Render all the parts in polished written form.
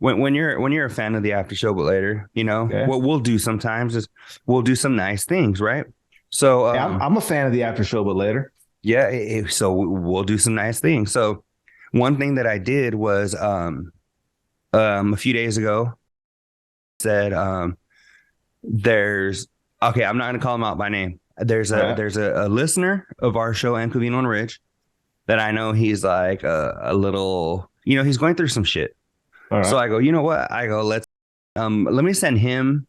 when you're a fan of the after show, but later, Okay. what we'll do sometimes is we'll do some nice things, right? So Yeah, I'm a fan of the after show, but later. yeah, so we'll do some nice things. So one thing that I did was a few days ago said there's okay, I'm not gonna call him out by name. There's a listener of our show and Covino and Rich that I know he's like a little, he's going through some shit. All right. So I go, you know what? I go, let me send him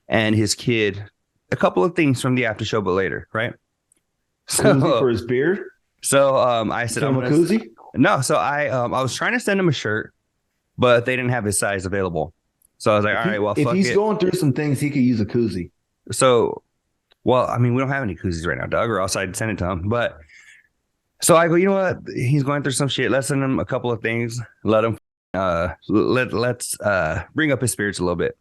and his kid a couple of things from the after show, but later, right? So Koozie for his beard. So I said, Send him a koozie. No, so I was trying to send him a shirt, but they didn't have his size available. So I was like, all right, well, if fuck he's it. going through some things, he could use a koozie. So, well, I mean, we don't have any koozies right now, Doug, or else I'd send it to him. But so I go, you know what? He's going through some shit. Let's send him a couple of things. Let him let's bring up his spirits a little bit.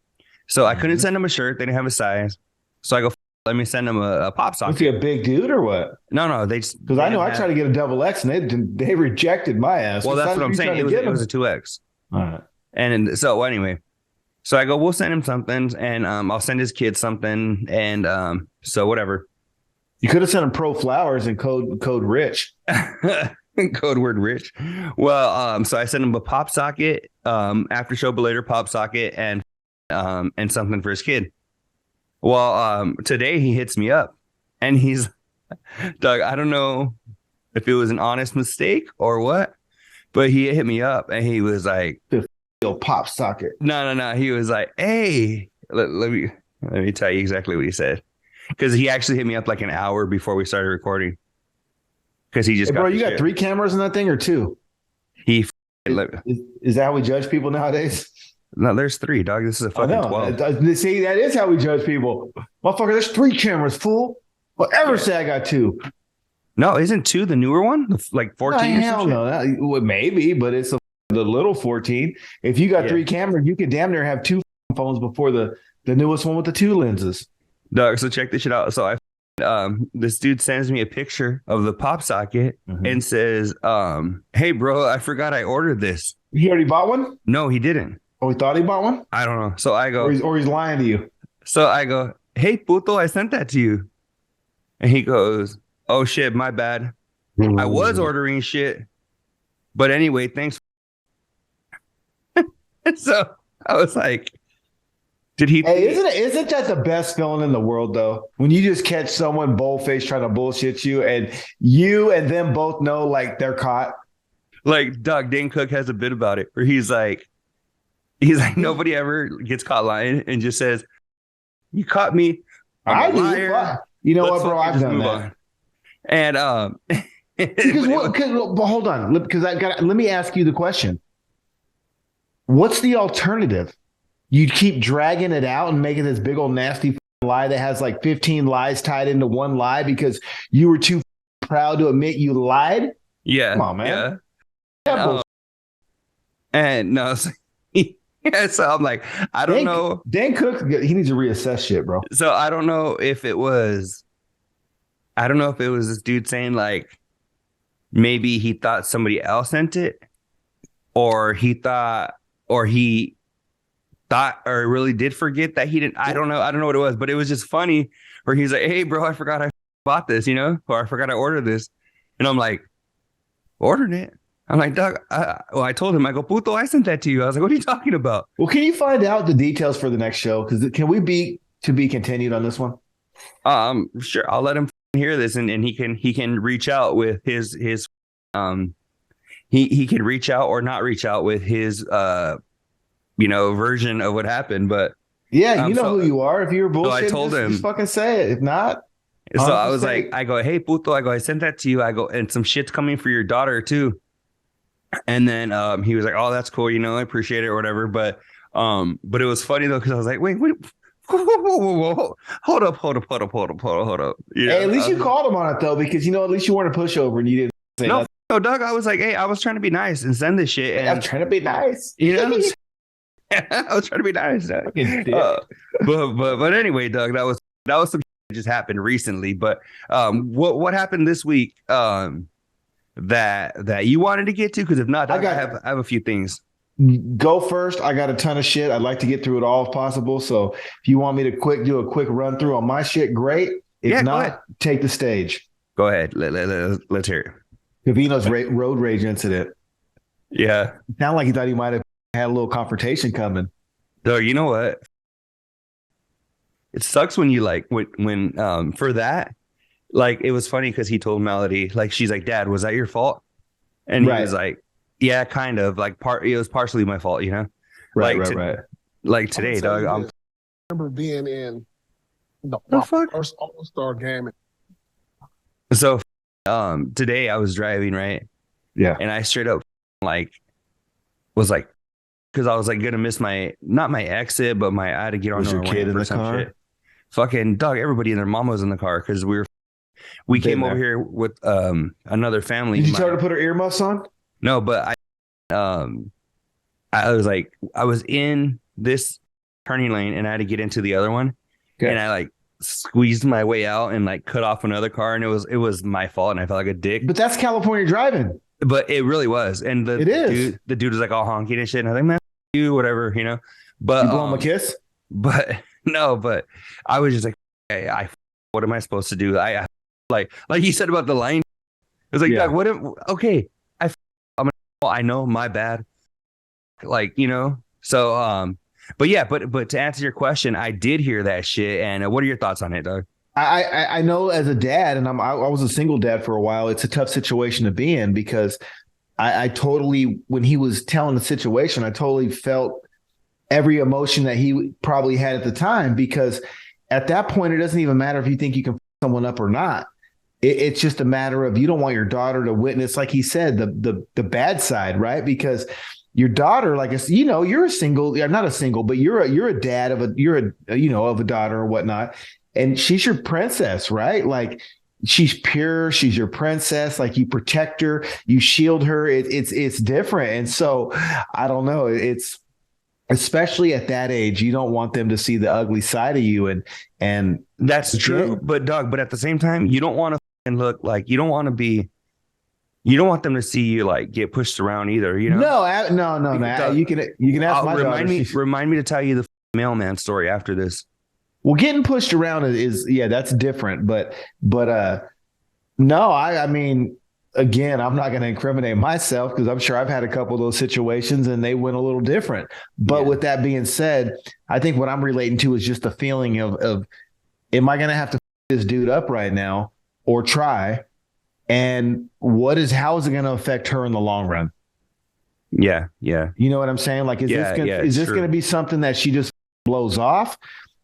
So I couldn't send him a shirt. They didn't have a size. So I go, let me send him a pop socket. Was he a big dude or what? No, they just because I know I tried to get a double X and they rejected my ass. Well, that's what I'm saying. It was a 2X. All right. And so anyway, so I go, we'll send him something, and I'll send his kid something, and so whatever. You could have sent him pro flowers and code rich. Code word rich. Well, so I sent him a pop socket, after show but later pop socket, and something for his kid. Well, today he hits me up, and he's, Doug, I don't know if it was an honest mistake or what, but he hit me up and he was like, pop socket. No. He was like, hey, let me tell you exactly what he said. Because he actually hit me up like an hour before we started recording. Because he just bro, you got 3 cameras in that thing or 2? Is that how we judge people nowadays? No, there's 3, dog. This is a fucking 12. See, that is how we judge people. Motherfucker, there's 3 cameras, fool. Whatever say I got 2. No, isn't 2 the newer one? Like 14 or hell no. Well, maybe, but it's the little 14. If you got 3 cameras, you could damn near have 2 phones before the newest one with the 2 lenses. Dog, so check this shit out. So this dude sends me a picture of the pop socket and says, hey, bro, I forgot I ordered this. He already bought one? No, he didn't. Oh, he thought he bought one? I don't know. So I go, or he's lying to you. So I go, hey, puto, I sent that to you. And he goes, oh, shit, my bad. I was ordering shit. But anyway, thanks. So I was like, did he? Hey, isn't that the best feeling in the world, though? When you just catch someone bold-faced trying to bullshit you and them both know, like, they're caught. Like, Doug, Dane Cook has a bit about it where he's like, nobody ever gets caught lying and just says, you caught me. I'm a liar. You know what, bro? I've done that. On. And hold on, because let me ask you the question. What's the alternative? You keep dragging it out and making this big old nasty lie that has like 15 lies tied into one lie because you were too proud to admit you lied? Yeah. Come on, man. Yeah. And no, so I'm like, I don't know. Dan Cook, he needs to reassess shit, bro. So I don't know if it was this dude saying like maybe he thought somebody else sent it, or he really did forget that he didn't. I don't know what it was, but it was just funny where he's like, hey, bro, I forgot I bought this, or I forgot I ordered this. And I'm like, ordered it? I'm like, Doug, I told him, I go, puto, I sent that to you. I was like, what are you talking about? Well, can you find out the details for the next show? Because can we be continued on this one? Sure. I'll let him hear this and he can reach out with his he can reach out or not reach out with his version of what happened. But yeah, you know who you are. If you're bullshit, so I told him, just fucking say it. If not, so I was like, I go, hey, puto, I go, I sent that to you. I go, and some shit's coming for your daughter too. And then he was like, oh, that's cool, I appreciate it or whatever. But it was funny though, because I was like, wait, whoa, hold up. Hey, at least you called him on it though, because at least you weren't a pushover and you didn't say no, Doug. I was like, hey, I was trying to be nice and send this shit. And, I'm trying to be nice. I was trying to be nice. But anyway, Doug, that was some shit that just happened recently. But what happened this week that you wanted to get to? Because if not, Doug, I have a few things. Go first. I got a ton of shit. I'd like to get through it all if possible. So if you want me to do a quick run through on my shit, great. If Yeah, go ahead. not, take the stage. Go ahead. Let's hear it. Covino's road rage incident. Yeah. Sound like he thought he might have had a little confrontation coming. So you know what? It sucks when you like when for that. Like it was funny because he told Melody, like she's like, Dad, was that your fault? And he was like, yeah, kind of. Like it was partially my fault, you know? Right, like right. Like today, dog. I remember being in the first All-Star game. So today I was driving, right? Yeah. And I straight up like was like, because I was like gonna miss not my exit, but I had to get on Was your kid in the car? Shit. Fucking dog, everybody and their mama was in the car because we came over here with another family. Did you tell her to put her earmuffs on? No, but I was like, I was in this turning lane and I had to get into the other one. Okay. And I like squeezed my way out and like cut off another car, and it was my fault and I felt like a dick. But that's California driving. But it really was. And the dude was like all honking and shit. And I was like, man, you, whatever, you know. But you blow him a kiss? But no, but I was just like, hey, what am I supposed to do? I like you said about the line. It was like, Doug, okay, I know, my bad. Like, you know, so but yeah, but to answer your question, I did hear that shit. And what are your thoughts on it, Doug? I know as a dad, and I was a single dad for a while. It's a tough situation to be in because I totally, when he was telling the situation, I totally felt every emotion that he probably had at the time, because at that point, it doesn't even matter if you think you can fuck someone up or not. It's just a matter of, you don't want your daughter to witness, like he said, the bad side, right? Because your daughter, like, you know, you're a single, not a single, but you're a dad of a daughter or whatnot. And she's your princess, right? Like, she's pure. She's your princess. Like, you protect her, you shield her. It's different. And so I don't know. It's, especially at that age, you don't want them to see the ugly side of you. And that's true. But Doug, but at the same time, you don't want to look like, you don't want them to see you like get pushed around either, you know? No. You can ask my daughter. Remind me to tell you the mailman story after this. Well, getting pushed around is that's different. But no, I mean, again, I'm not going to incriminate myself because I'm sure I've had a couple of those situations and they went a little different. But with that being said, I think what I'm relating to is just the feeling of am I going to have to this dude up right now or try? And how is it going to affect her in the long run? Yeah. Yeah. You know what I'm saying? Like, is this going to be something that she just blows off?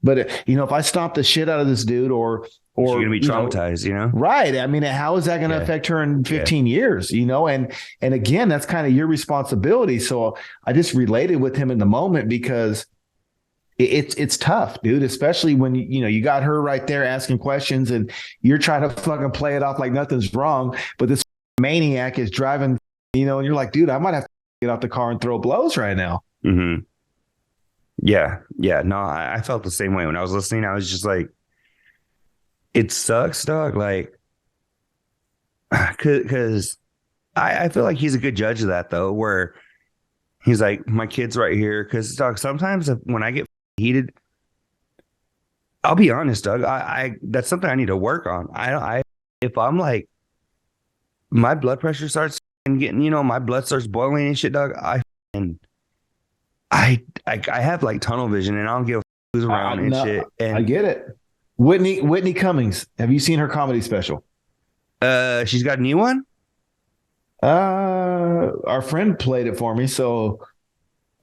But, if I stomp the shit out of this dude or she's going to be traumatized, you know? Right. I mean, how is that going to affect her in 15 years, you know? And again, that's kind of your responsibility. So I just related with him in the moment because it's tough, dude, especially when, you got her right there asking questions and you're trying to fucking play it off like nothing's wrong. But this maniac is driving, and you're like, dude, I might have to get out the car and throw blows right now. Mm-hmm. Yeah. Yeah. No, I felt the same way when I was listening. I was just like, it sucks, dog. Like, because I feel like he's a good judge of that, though, where he's like, my kid's right here. Because, dog, sometimes when I get heated, I'll be honest, Doug, I that's something I need to work on. If I'm like, my blood pressure starts getting, my blood starts boiling and shit, dog, I have like tunnel vision and I don't give a who's around and shit. And I get it. Whitney Cummings. Have you seen her comedy special? She's got a new one. Our friend played it for me, so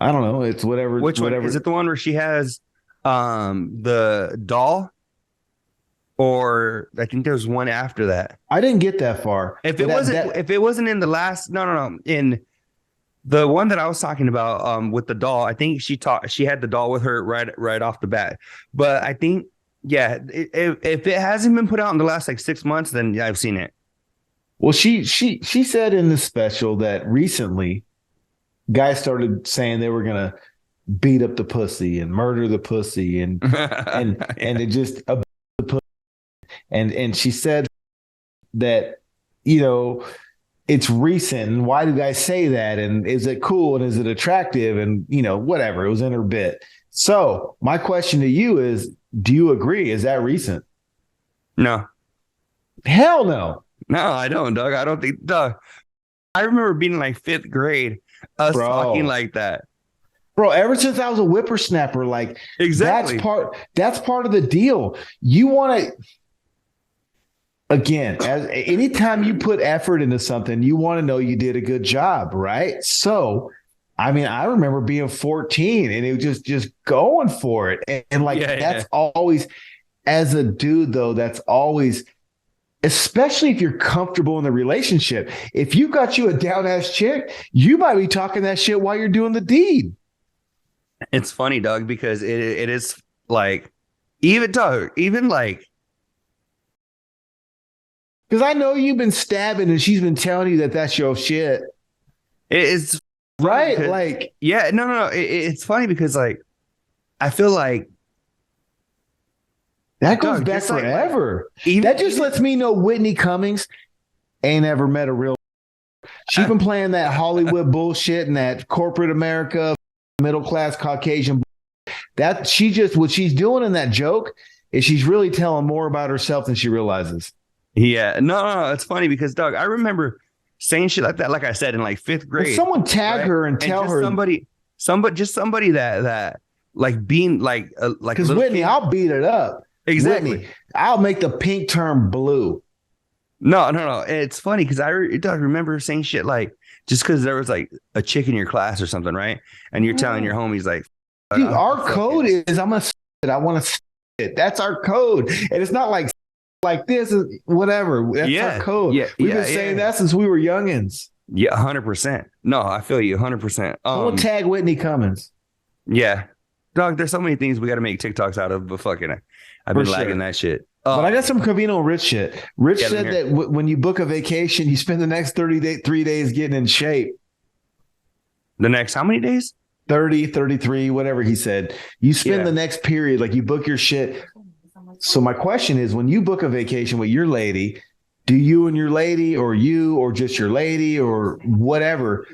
I don't know. It's whatever. Which one? Is it the one where she has the doll? Or I think there's one after that. I didn't get that far. If it wasn't in the last, no, in the one that I was talking about, with the doll, I think she had the doll with her right off the bat. But I think, yeah, if it hasn't been put out in the last like 6 months, then yeah, I've seen it. Well, she said in the special that recently guys started saying they were gonna beat up the pussy and murder the pussy and it just and she said that, it's recent, and why do guys say that? And is it cool? And is it attractive? And, whatever. It was in her bit. So my question to you is, do you agree? Is that recent? No. Hell no. No, I don't, Doug. I don't think, Doug. I remember being in like 5th grade, us talking like that. Bro, ever since I was a whippersnapper, like exactly. that's part of the deal. You want to, again, anytime you put effort into something, you want to know you did a good job, right? So, I mean, I remember being 14 and it was just going for it. And that's always, as a dude, though, that's always, especially if you're comfortable in the relationship. If you got you a down-ass chick, you might be talking that shit while you're doing the deed. It's funny, Doug, because it is like, even like, because I know you've been stabbing and she's been telling you that that's your shit. It's right. Because, like, yeah, no. It's funny because like, I feel like that goes back forever. That just lets me know Whitney Cummings ain't ever met a real. She's been playing that Hollywood bullshit and that corporate America, middle class Caucasian. That what she's doing in that joke is she's really telling more about herself than she realizes. Yeah, no. It's funny because, Doug, I remember saying shit like that, like I said, in like 5th grade. If someone tag her and tell her somebody that like being like because Whitney, kid. I'll beat it up. Exactly. Whitney, I'll make the pink turn blue. No. It's funny because I remember saying shit like, just because there was like a chick in your class or something, right? And you're telling your homies like, dude, our code is I want to it. That's our code, and it's not like this is whatever. That's our code. Yeah, we've been saying that since we were youngins. Yeah, 100%. No, I feel you 100%. We'll tag Whitney Cummings. Yeah, Dog. There's so many things we got to make TikToks out of, but fucking, I've been lagging that shit. But I got some Covino and Rich shit. Rich said that when you book a vacation, you spend the next 3 days getting in shape. The next how many days? 30, 33, whatever he said. You spend the next period, like you book your shit. So my question is, when you book a vacation with your lady, do you and your lady or just your lady or whatever,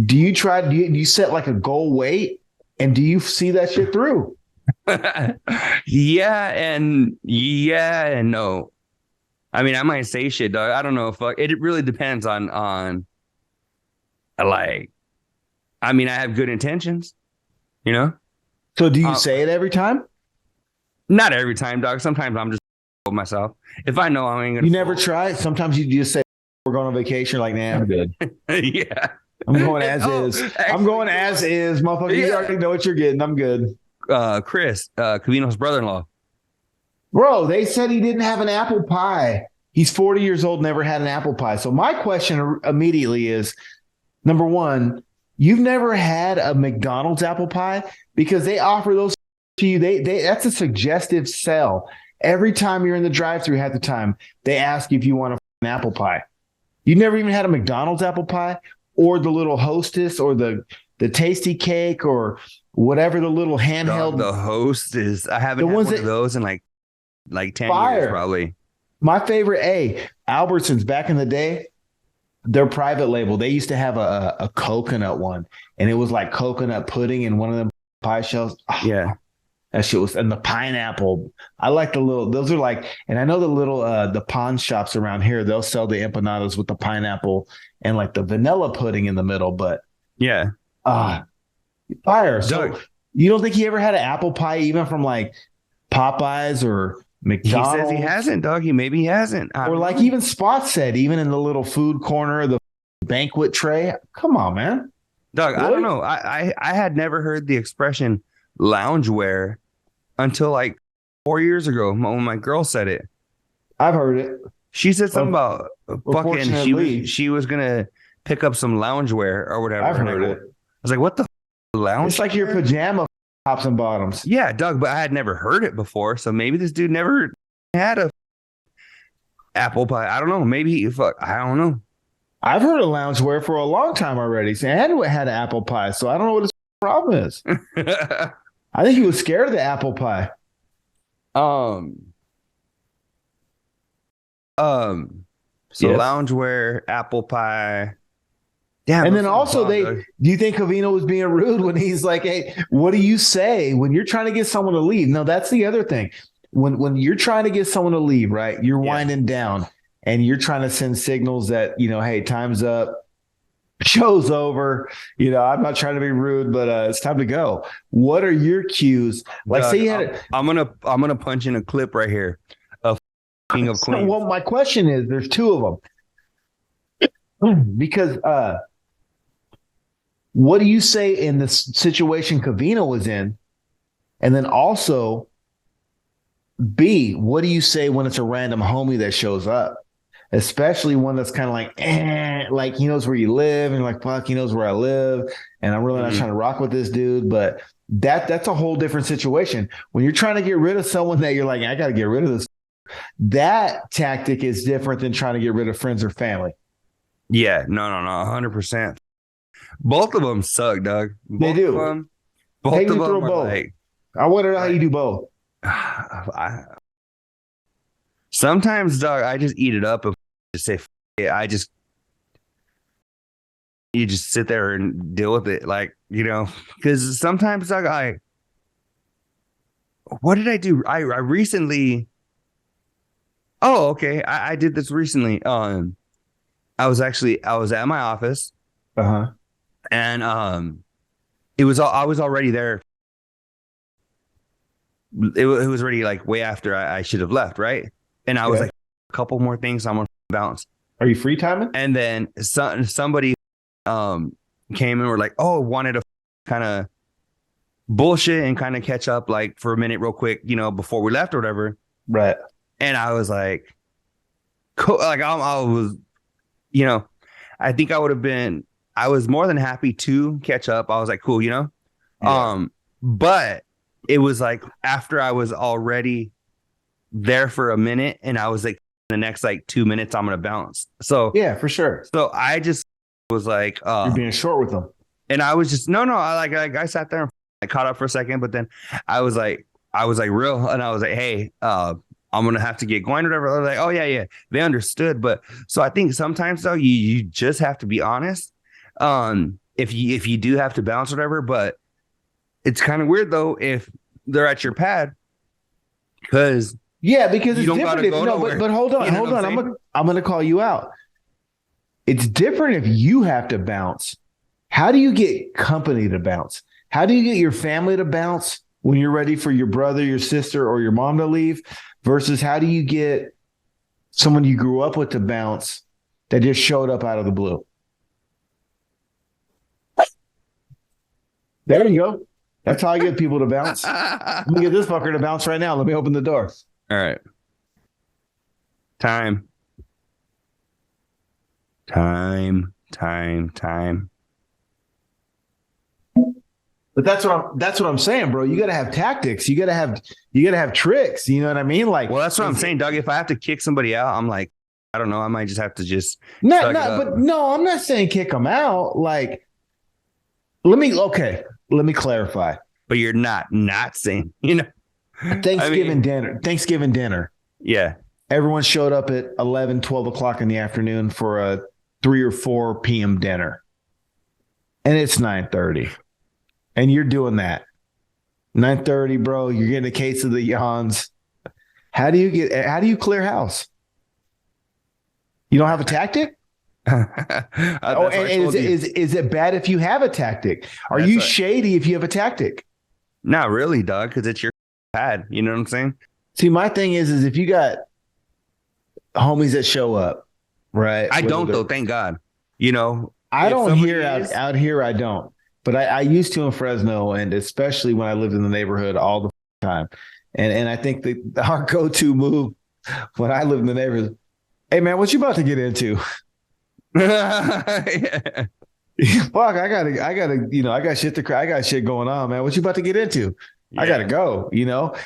do you set like a goal weight and do you see that shit through? yeah and no. I mean, I might say shit, dog. I don't know if it really depends on like, I mean, I have good intentions, So do you say it every time? Not every time, dog. Sometimes I'm just with myself. If I know I ain't gonna. You never try? Sometimes you just say, we're going on vacation. Like, nah, I'm good. Yeah. I'm going as is. Actually, I'm going as is. Motherfucker, you already know what you're getting. I'm good. Chris, Covino's brother-in-law. Bro, they said he didn't have an apple pie. He's 40 years old, never had an apple pie. So my question immediately is, number one, you've never had a McDonald's apple pie? Because they offer those to you. That's a suggestive sell. Every time you're in the drive-thru half the time, they ask you if you want an apple pie. You never even had a McDonald's apple pie or the little Hostess or the tasty cake or whatever the little handheld. The Hostess. I haven't had one of those in like 10 years probably. My favorite, Albertsons back in the day, their private label, they used to have a coconut one, and it was like coconut pudding in one of them pie shells. Oh, yeah. That shit was, and the pineapple. I like those are like, and I know the little, the pawn shops around here, they'll sell the empanadas with the pineapple and like the vanilla pudding in the middle, but yeah. Fire. So you don't think he ever had an apple pie even from like Popeyes or McDonald's? He says he hasn't, dog. Maybe he hasn't. Or like even Spot said, even in the little food corner of the banquet tray. Come on, man. Dog, really? I don't know. I had never heard the expression loungewear until like 4 years ago when my girl said it. I've heard it. She said something about fucking she was gonna pick up some loungewear or whatever. I've heard it. I was like, what the lounge? It's like your pajama tops and bottoms. Yeah, Doug, but I had never heard it before. So maybe this dude never had a apple pie. I don't know. Maybe I don't know. I've heard of loungewear for a long time already. So I had an apple pie, so I don't know what his problem is. I think he was scared of the apple pie. So Yes. loungewear, apple pie. Damn. And those then are also, bomb, dog. do you think Covino was being rude when he's like, "Hey, what do you say when you're trying to get someone to leave?" No, that's the other thing. When you're trying to get someone to leave, right? You're Yeah. winding down and you're trying to send signals that, hey, time's up, show's over. I'm not trying to be rude, but it's time to go. What are your cues? Like, Doug, say you had I'm gonna punch in a clip right here of King of Queens. Well, my question is, there's two of them because what do you say in the situation Covino was in? And then also, B, what do you say when it's a random homie that shows up? Especially one that's kind of like he knows where you live, and you're like, fuck, he knows where I live, and I'm really not trying to rock with this dude. But that's a whole different situation. When you're trying to get rid of someone that you're like, I got to get rid of this, that tactic is different than trying to get rid of friends or family. Yeah, no, 100%. Both of them suck, Doug. They do. Both Hey, of you throw them are both. like. I wonder how you do both. Sometimes, Doug, I just eat it up and just say, it. You just sit there and deal with it, because sometimes, Doug, what did I do? I recently. Oh, okay. I did this recently. I was at my office. And I was already there. It was already like way after I should have left, right? And I was like, a couple more things I'm gonna bounce. Are you free timing? And then somebody came and were like, oh, wanted to kind of bullshit and kind of catch up like for a minute real quick, before we left or whatever. Right. And I was like, cool. Like I was, I think I was more than happy to catch up. I was like, cool, Yeah. But it was like after I was already there for a minute and I was like, the next like 2 minutes, I'm going to bounce. So, yeah, for sure. So I just was like, you're being short with them. And I was just, no, I sat there and I caught up for a second, but then I was like real. And I was like, hey, I'm going to have to get going or whatever. I was like, oh yeah. They understood. But so I think sometimes though, you just have to be honest. If you do have to bounce or whatever, but it's kind of weird though, if they're at your pad because it's you don't different. But hold on. I'm going to call you out. It's different if you have to bounce. How do you get company to bounce? How do you get your family to bounce when you're ready for your brother, your sister, or your mom to leave? Versus how do you get someone you grew up with to bounce that just showed up out of the blue? There you go. That's how I get people to bounce. Let me get this fucker to bounce right now. Let me open the door. All right. Time. But that's what I'm saying, bro. You got to have tactics. You got to have tricks. You know what I mean? Like, well, that's what I'm saying, Doug. If I have to kick somebody out, I'm like, I don't know. I might just have to just I'm not saying kick them out. Like, let me clarify. But you're not saying, Thanksgiving dinner. Yeah. Everyone showed up at 11, 12 o'clock in the afternoon for a 3 or 4 p.m. dinner. And it's 9:30. And you're doing that. 9:30, bro. You're getting a case of the yawns. How do you clear house? You don't have a tactic? Is it bad if you have a tactic? Are you shady if you have a tactic? Not really, dog, because it's your pad. You know what I'm saying? See, my thing is if you got homies that show up, right? I don't though, thank God. I don't hear out here. I don't, but I used to in Fresno, and especially when I lived in the neighborhood all the time. And I think our go-to move when I lived in the neighborhood, hey man, what you about to get into? Yeah. Fuck, I got shit going on, man. What you about to get into? Yeah. I gotta go,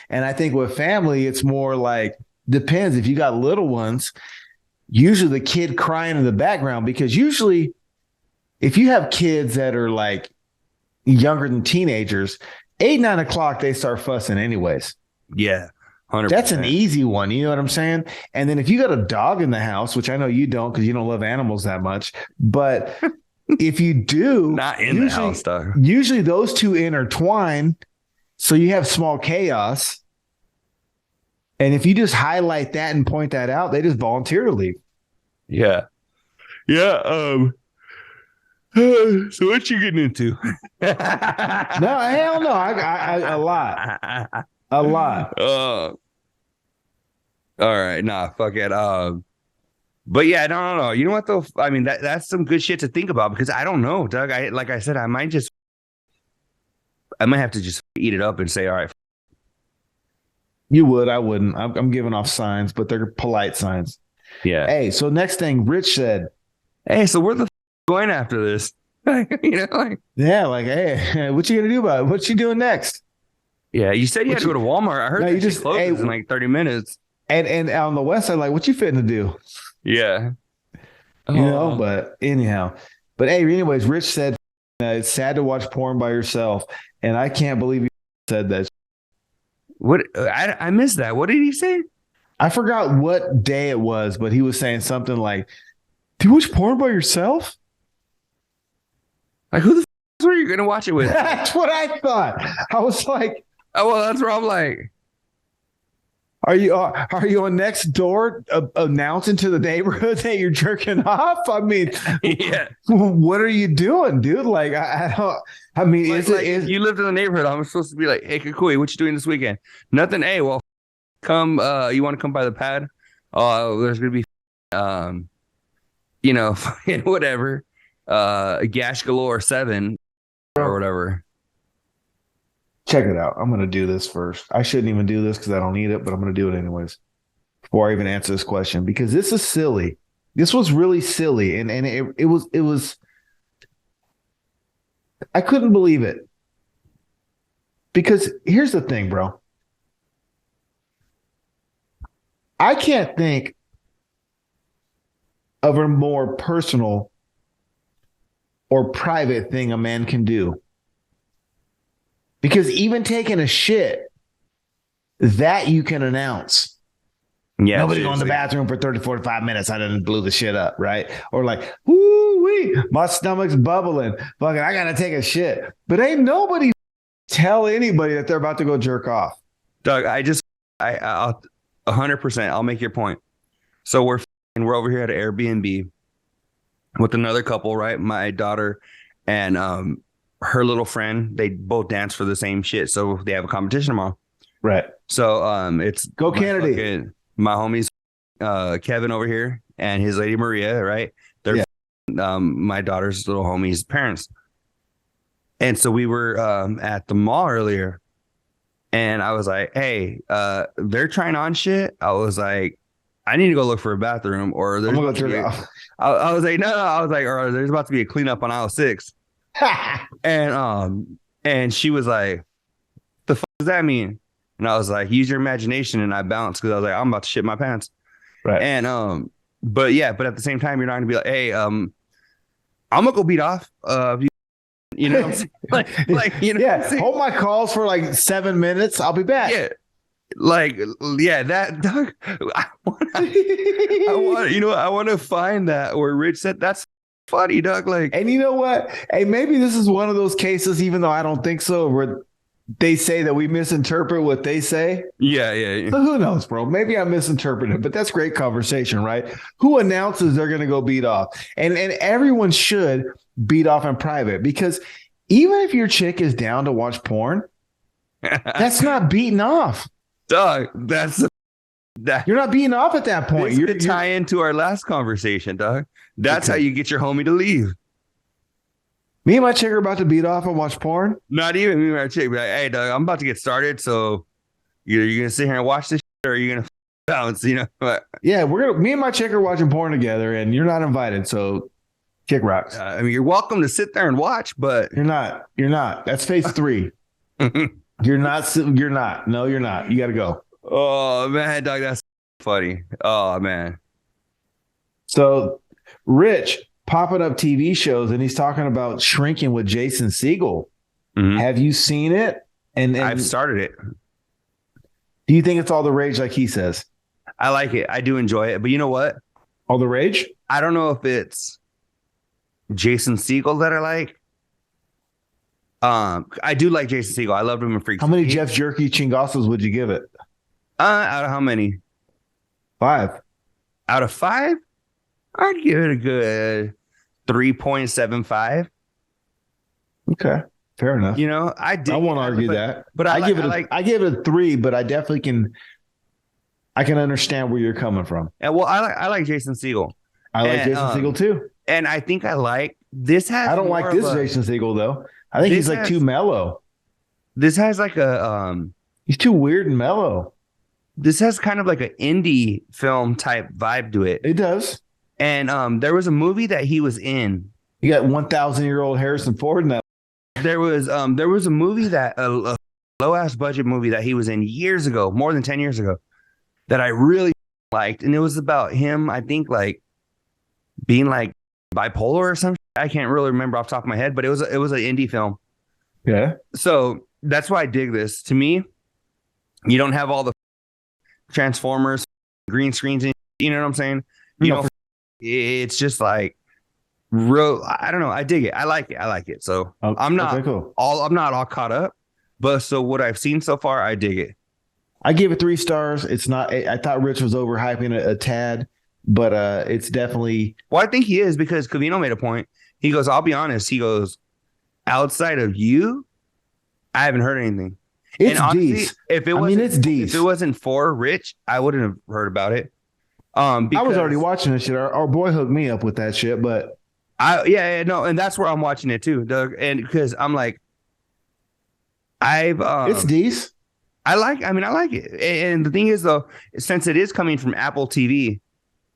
And I think with family, it's more like depends. If you got little ones, usually the kid crying in the background, because usually if you have kids that are like younger than teenagers, 8, 9 o'clock, they start fussing anyways. Yeah. 100%. That's an easy one. You know what I'm saying? And then if you got a dog in the house, which I know you don't because you don't love animals that much, but if you do, Not in the house, dog. Usually those two intertwine, so you have small chaos. And if you just highlight that and point that out, they just volunteer to leave. Yeah. Yeah. So what you getting into? No, hell no. I a lot. A lot. All right. Nah, fuck it. But yeah, no. You know what though? I mean, that's some good shit to think about because I don't know, Doug. Like I said, I might have to just eat it up and say, all right. You would, I wouldn't. I'm giving off signs, but they're polite signs. Yeah. Hey, so next thing, Rich said, hey, so where the going after this? yeah, like, hey, what you gonna do about it? What you doing next? Yeah, you said you had to go to Walmart. I heard no, that you just closes in like 30 minutes. And on the west side, like, what you fitting to do? Yeah. You know, but anyhow. But hey, anyways, Rich said it's sad to watch porn by yourself. And I can't believe you said that. What I missed that. What did he say? I forgot what day it was, but he was saying something like, do you watch porn by yourself? Like, who the were you going to watch it with? That's what I thought. I was like, oh, well, that's where I'm like, are you on next door announcing to the neighborhood that you're jerking off? I mean, yeah. What are you doing, dude? Like, I don't. I mean, if you lived in the neighborhood, I'm supposed to be like, hey, Kukui, what you doing this weekend? Nothing. Hey, well, come. You want to come by the pad? There's gonna be, whatever. Gash Galore 7 or whatever. Check it out. I'm going to do this first. I shouldn't even do this because I don't need it, but I'm going to do it anyways before I even answer this question because this is silly. This was really silly. And it was, I couldn't believe it because here's the thing, bro. I can't think of a more personal or private thing a man can do. Because even taking a shit, that you can announce. Yeah, nobody go in the bathroom for 30, 45 minutes. I didn't blew the shit up, right? Or like, woo-wee, my stomach's bubbling. Fucking, I got to take a shit. But ain't nobody tell anybody that they're about to go jerk off. Doug, I'll 100%. I'll make your point. So we're over here at an Airbnb with another couple, right? My daughter and her little friend. They both dance for the same shit, so they have a competition tomorrow. Right. So it's go Kennedy. My homies Kevin over here and his lady Maria, right? They're my daughter's little homie's parents. And so we were at the mall earlier and I was like, hey, they're trying on shit. I was like, I need to go look for a bathroom or there's I'm gonna go I was like, no, I was like, or there's about to be a cleanup on aisle 6. And she was like, the fuck does that mean? And I was like, use your imagination. And I bounced because I was like, I'm about to shit my pants. Right. And but at the same time, you're not gonna be like, hey, I'm gonna go beat off. You know, like you know, yeah. Hold my calls for like 7 minutes. I'll be back. Yeah. That Doug, I want to find that where Rich said that's funny, Doug. Like, and you know what? Hey, maybe this is one of those cases, even though I don't think so, where they say that we misinterpret what they say. Yeah. So who knows, bro? Maybe I misinterpreted, but that's great conversation, right? Who announces they're going to go beat off? And everyone should beat off in private because even if your chick is down to watch porn, that's not beating off. Doug, you're not beating off at that point. You're to tie into our last conversation, Doug. That's how you get your homie to leave. Me and my chick are about to beat off and watch porn. Not even me and my chick. Be like, hey, Doug, I'm about to get started. So you're gonna sit here and watch this shit or are you gonna bounce? You know? But, yeah, me and my chick are watching porn together, and you're not invited. So kick rocks. I mean, you're welcome to sit there and watch, but you're not. That's phase 3. You're not. No, you're not. You got to go. Oh man, Doug, that's funny. Oh man. So, Rich popping up TV shows, and he's talking about Shrinking with Jason Segel. Mm-hmm. Have you seen it? And I've started it. Do you think it's all the rage like he says? I like it. I do enjoy it. But you know what? All the rage? I don't know if it's Jason Segel that I like. I do like Jason Segel. I loved him in Freaks. How many Jeff Jerky Chingasos would you give it? Out of how many? 5. Out of 5? I'd give it a good 3.75. Okay. Fair enough. You know, I won't argue that. But I give it a 3, but I definitely can understand where you're coming from. And well, I like Jason Segel. I like Jason Segel too. And I think I like this has I don't like this Jason Segel though. I think he's like too mellow. This has like a he's too weird and mellow. This has kind of like an indie film type vibe to it. It does. And there was a movie that he was in. You got 1,000-year-old Harrison Ford in that. There was a movie that a low ass budget movie that he was in years ago, more than 10 years ago, that I really liked, and it was about him. I think like being like bipolar or something. I can't really remember off the top of my head, but it was an indie film. Yeah. So that's why I dig this. To me, you don't have all the Transformers, green screens, in, you know what I'm saying? You know, it's just like real. I don't know. I dig it. I like it. So I'm not all caught up, but so what I've seen so far, I dig it. I give it 3 stars. It's not. I thought Rich was overhyping it a tad, but it's definitely. Well, I think he is because Covino made a point. He goes, "I'll be honest." He goes, "Outside of you, I haven't heard anything." It's honestly, decent. It's decent. If it wasn't for Rich, I wouldn't have heard about it. I was already watching this shit. Our boy hooked me up with that shit, but no, and that's where I'm watching it too, Doug. And because I'm like, it's decent. I like it. And the thing is, though, since it is coming from Apple TV,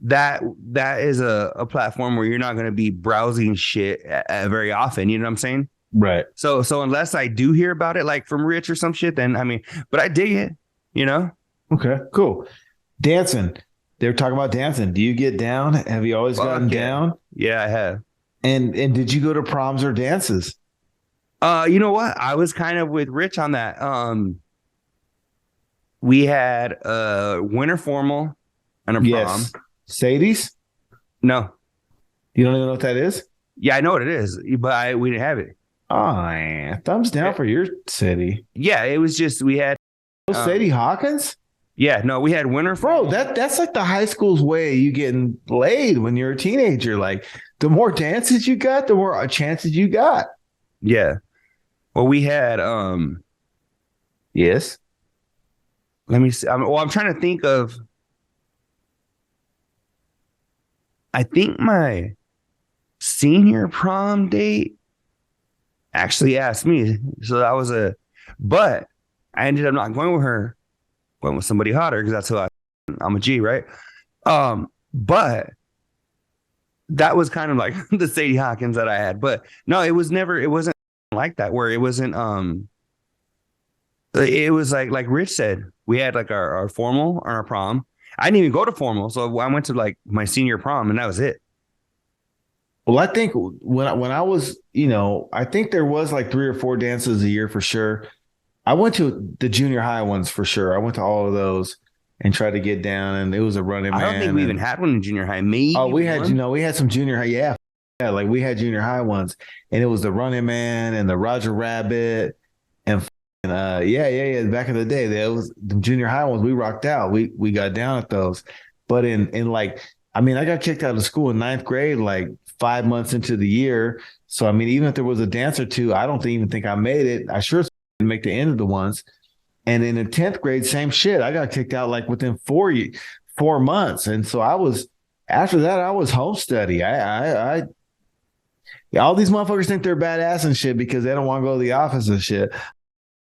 that is a platform where you're not going to be browsing shit very often. You know what I'm saying? Right. So unless I do hear about it, like from Rich or some shit, then but I dig it. You know? Okay. Cool. Dancing. They're talking about dancing. Do you get down? Have you always gotten down? Yeah, I have. And did you go to proms or dances? You know what? I was kind of with Rich on that. We had a winter formal and a prom. Sadie's? No. You don't even know what that is? Yeah, I know what it is, but we didn't have it. Oh, man. Thumbs down for your city. Yeah, it was just we had Sadie Hawkins? Yeah, no, we had winter formal. Bro, that's like the high school's way of you getting laid when you're a teenager. Like, the more dances you got, the more chances you got. Yeah. Well, we had yes. Let me see. I'm trying to think of. I think my senior prom date actually asked me. So that was but I ended up not going with her. Went with somebody hotter because that's who I'm a G, right? But that was kind of like the Sadie Hawkins that I had. But no, it wasn't like that where it wasn't, it was like Rich said, we had like our formal or our prom. I didn't even go to formal. So I went to like my senior prom and that was it. Well, I think when I was, I think there was like 3 or 4 dances a year for sure. I went to the junior high ones for sure. I went to all of those and tried to get down, and it was a running man. I don't think we even had one in junior high. Maybe. Oh, we had some junior high. Yeah, like we had junior high ones, and it was the running man and the Roger Rabbit, and back in the day, there was the junior high ones. We rocked out. We got down at those, but I got kicked out of school in 9th grade, like 5 months into the year. So even if there was a dance or two, I don't even think I made it. I sure didn't make the end of the ones. And in the 10th grade, same shit. I got kicked out like within 4 months. And so after that, I was home study. All these motherfuckers think they're badass and shit because they don't want to go to the office and shit.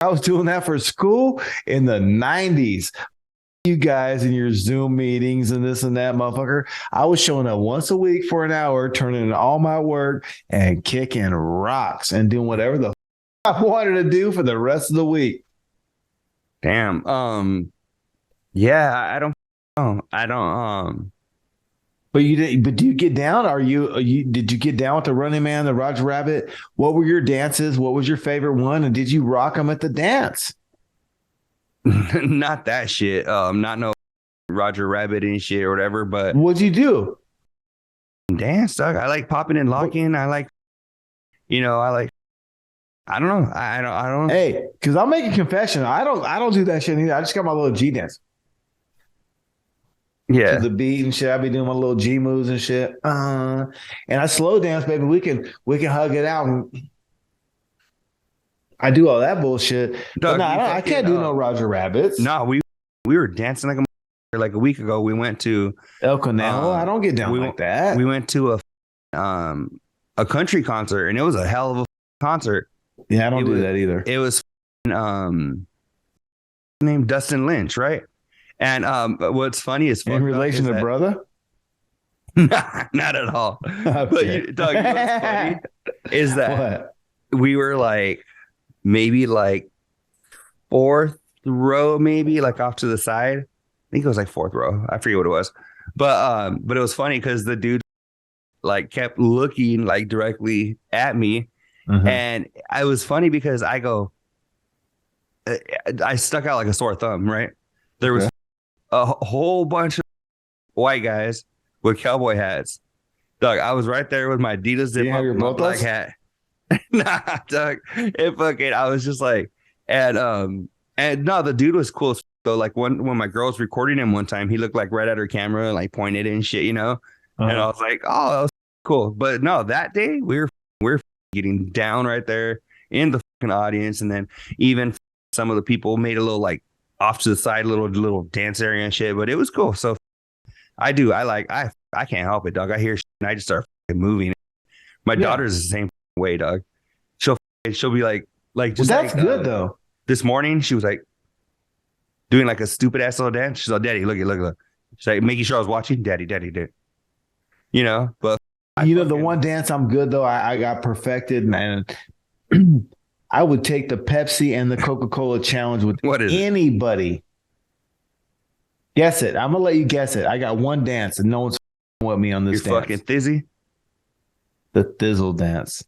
I was doing that for school in the 90s. You guys in your Zoom meetings and this and that, motherfucker. I was showing up once a week for an hour, turning in all my work and kicking rocks and doing whatever the I wanted to do for the rest of the week. Damn. Yeah, I don't know. I don't. But you did. But do you get down? Did you get down with the Running Man, the Roger Rabbit? What were your dances? What was your favorite one? And did you rock them at the dance? Not that shit. Not no Roger Rabbit and shit or whatever, but What'd you do? dance, dog. I like popping and What? locking. I like, I like, I don't know. I don't. Hey, because I'll make a confession. I don't do that shit either. I just got my little G dance to Yeah. the beat and shit. I be doing my little G moves and shit. And I slow dance, baby. We can hug it out. And I do all that bullshit. But Dog, no, we I can't fucking, do no Roger Rabbits. no, we were dancing like a like a week ago. We went to El Conejo. I um don't get down we like that. we went to a country concert, and it was a hell of a concert. Yeah, I don't It do was that either. it was named Dustin Lynch, right? And what's funny is In relation to that, brother? not at all. But Okay. Doug, you know what's funny is that What? we were like maybe like fourth row, maybe like off to the side. I think it was like fourth row. I forget what it was. But it was funny because the dude like kept looking like directly at me. Mhm. And I was funny because I stuck out like a sore thumb, right? There was Okay. a whole bunch of white guys with cowboy hats. Doug, I was right there with my Adidas zip You have up, your my black botas? hat. Nah, Doug, I was just like, and no, the dude was cool. So like when my girl was recording him one time, he looked like right at her camera, like pointed and shit, And I Uh-huh. was like, oh, that was cool. But no, that day we were getting down right there in the fucking audience, and then even some of the people made a little like off to the side, little dance area and shit. But it was cool. So I can't help it, dog. I hear shit and I just start moving. My Yeah. daughter's the same way, dog. She'll be like Well, just that's like good though. this morning she was like doing like a stupid ass little dance. She's like, Daddy, look. She's like making sure I was watching. Daddy. But The one dance I'm good though. I got perfected, man. I would take the Pepsi and the Coca-Cola challenge with what is it? anybody. Guess it. I'm gonna let you guess it. I got one dance and no one's with me on this You're dance. fucking thizzy. The Thizzle dance.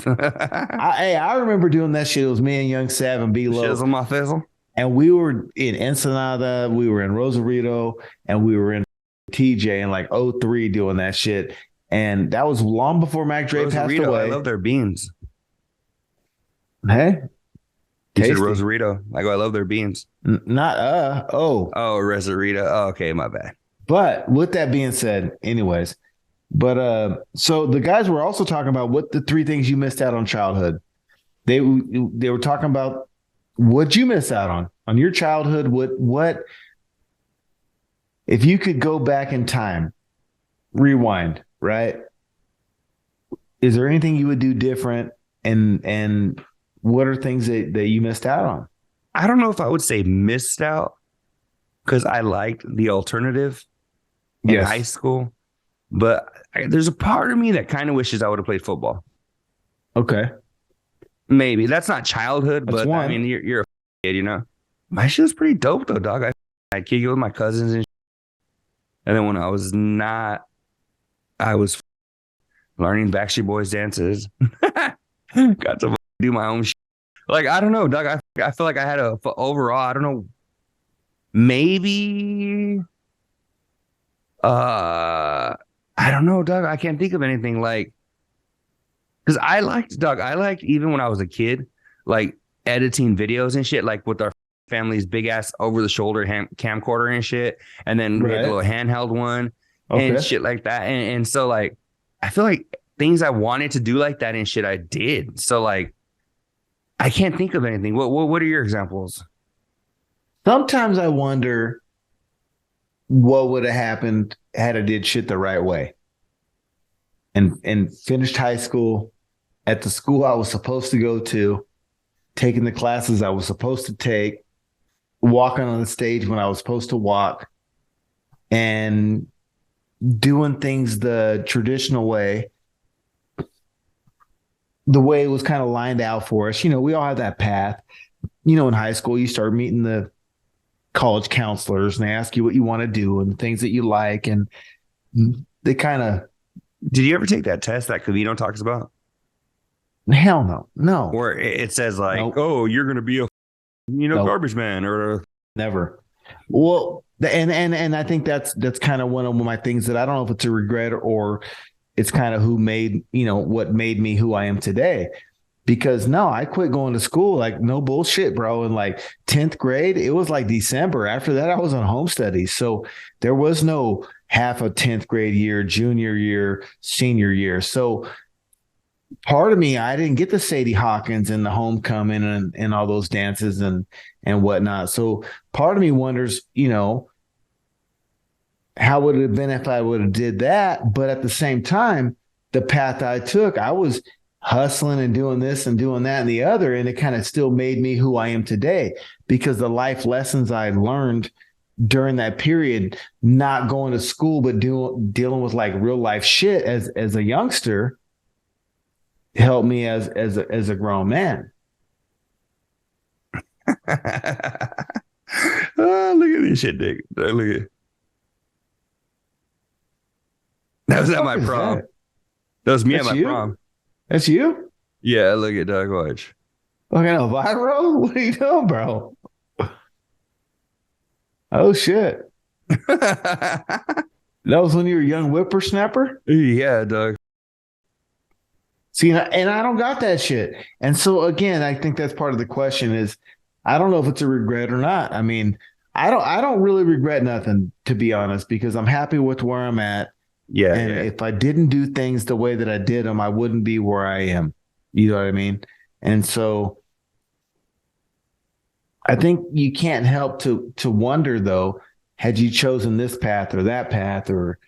I remember doing that shit. It was me and Young Sav and B-Lo. Shizzle my fizzle. And we were in Ensenada, we were in Rosarito, and we were in TJ in like 03 doing that shit. And that was long before Mac Dre passed Rosarito, away. I love their beans. Hey, You said tasty. Rosarito. I love their beans. Not Oh, Rosarito. Oh, okay, my bad. But with that being said, anyways, so the guys were also talking about what the three things you missed out on childhood. They were talking about what you miss out on your childhood. What if you could go back in time, rewind, right? Is there anything you would do different? And what are things that you missed out on? I don't know if I would say missed out because I liked the alternative in high school, but there's a part of me that kind of wishes I would have played football. Okay. Maybe that's not childhood, That's but one. I mean, you're a kid. My shit was pretty dope though, dog. I'd kick it with my cousins and then when I was not, I was learning Backstreet Boys dances. Got to do my own shit. Like I don't know, dog. I feel like I had overall. I don't know. Maybe. I don't know, Doug. I can't think of anything like because I liked Doug. I liked even when I was a kid, like editing videos and shit, like with our family's big ass over the shoulder camcorder and shit, and then we had a little handheld one and shit like that. And so like, I feel like things I wanted to do like that and shit, I did. So like, I can't think of anything. What are your examples? Sometimes I wonder what would have happened had I did shit the right way and finished high school at the school I was supposed to go to, taking the classes I was supposed to take, walking on the stage when I was supposed to walk, and doing things the traditional way, the way it was kind of lined out for us. We all have that path. In high school, you start meeting the college counselors and they ask you what you want to do and the things that you like. And they kind of. Did you ever take that test that Covino talks about? Hell no. Where it says like, Nope. oh, you're going to be a, Nope. garbage man or Never. Well, and I think that's kind of one of my things that I don't know if it's a regret or it's kind of who made, what made me who I am today. Because no, I quit going to school, like no bullshit, bro. In like 10th grade, it was like December. After that, I was on home studies. So there was no half a 10th grade year, junior year, senior year. So part of me, I didn't get the Sadie Hawkins and the homecoming and all those dances and whatnot. So part of me wonders, how would it have been if I would have did that? But at the same time, the path I took, I was hustling and doing this and doing that and the other, and it kind of still made me who I am today because the life lessons I learned during that period, not going to school but dealing with like real life shit as a youngster, helped me as a grown man. Oh, look at this shit, Dick. Look at that was at my prom. That was me at my prom. That's you? Yeah, look at Doug. Watch. Okay, no, viral? What are you doing, bro? Oh shit. That was when you were a young whippersnapper? Yeah, Doug. See, and I don't got that shit. And so again, I think that's part of the question is I don't know if it's a regret or not. I mean, I don't really regret nothing, to be honest, because I'm happy with where I'm at. Yeah. And if I didn't do things the way that I did them, I wouldn't be where I am. You know what I mean? And so I think you can't help to wonder, though, had you chosen this path or that path or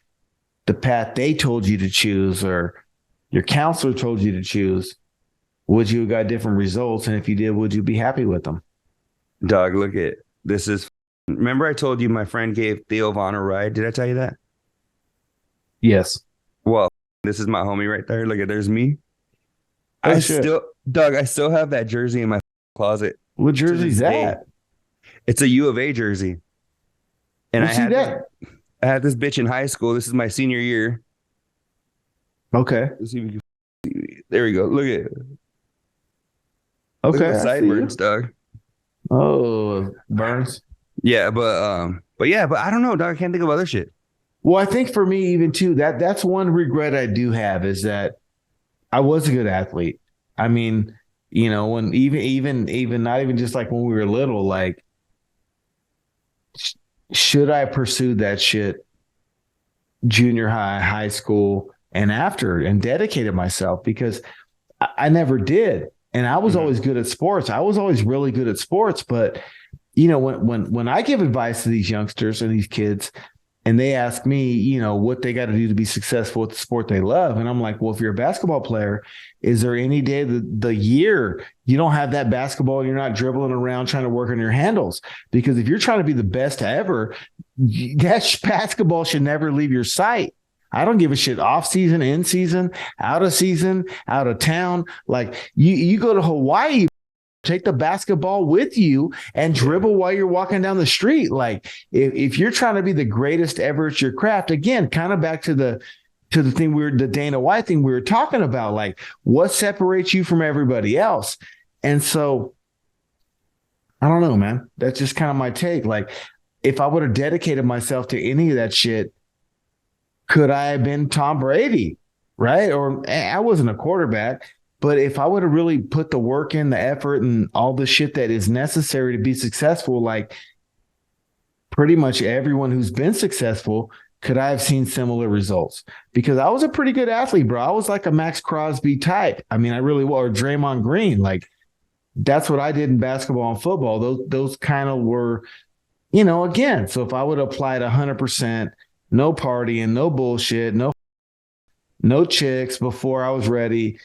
the path they told you to choose or your counselor told you to choose, would you have got different results? And if you did, would you be happy with them? Dog, look at this is. Remember I told you my friend gave Theo Vaughn a ride? Did I tell you that? Yes. Well, this is my homie right there. Look at there's me. Oh, I shit. still have that jersey in my closet. What jersey's that? It's a U of A jersey. And I had this bitch in high school. This is my senior year. Okay. Let's see if we can see. There we go. Look at it. Okay. Look at the sideburns, dog. Oh, burns. Yeah, but I don't know, dog. I can't think of other shit. Well, I think for me, even too, that's one regret I do have is that I was a good athlete. I mean, when even not even just like when we were little, like, should I pursue that shit junior high, high school, and after, and dedicated myself because I never did. And I was always good at sports. I was always really good at sports. But, when I give advice to these youngsters and these kids, and they ask me, what they got to do to be successful with the sport they love. And I'm like, well, if you're a basketball player, is there any day of the year you don't have that basketball and you're not dribbling around trying to work on your handles? Because if you're trying to be the best ever, that basketball should never leave your sight. I don't give a shit off season, in season, out of town. Like you go to Hawaii, take the basketball with you and dribble while you're walking down the street. Like if you're trying to be the greatest ever at your craft, again, kind of back to the thing the Dana White thing we were talking about, like what separates you from everybody else. And so I don't know, man, that's just kind of my take. Like if I would have dedicated myself to any of that shit, could I have been Tom Brady? Right. Or I wasn't a quarterback. But if I would have really put the work in, the effort, and all the shit that is necessary to be successful, like pretty much everyone who's been successful, could I have seen similar results? Because I was a pretty good athlete, bro. I was like a Max Crosby type. I mean, I really was, or Draymond Green. Like that's what I did in basketball and football. Those kind of were, again. So if I would have applied 100%, no partying, no bullshit, no chicks before I was ready.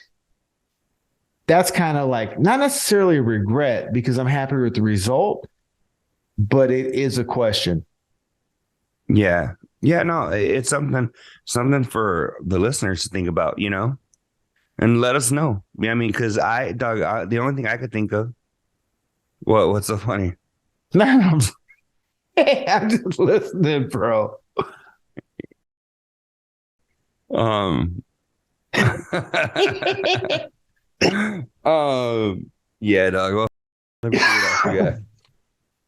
That's kind of like not necessarily a regret because I'm happy with the result, but it is a question. Yeah. Yeah, no, it's something for the listeners to think about, and let us know. I mean, because the only thing I could think of, what's so funny? I'm just listening, bro. Yeah, dog. Well, let me see what else we got.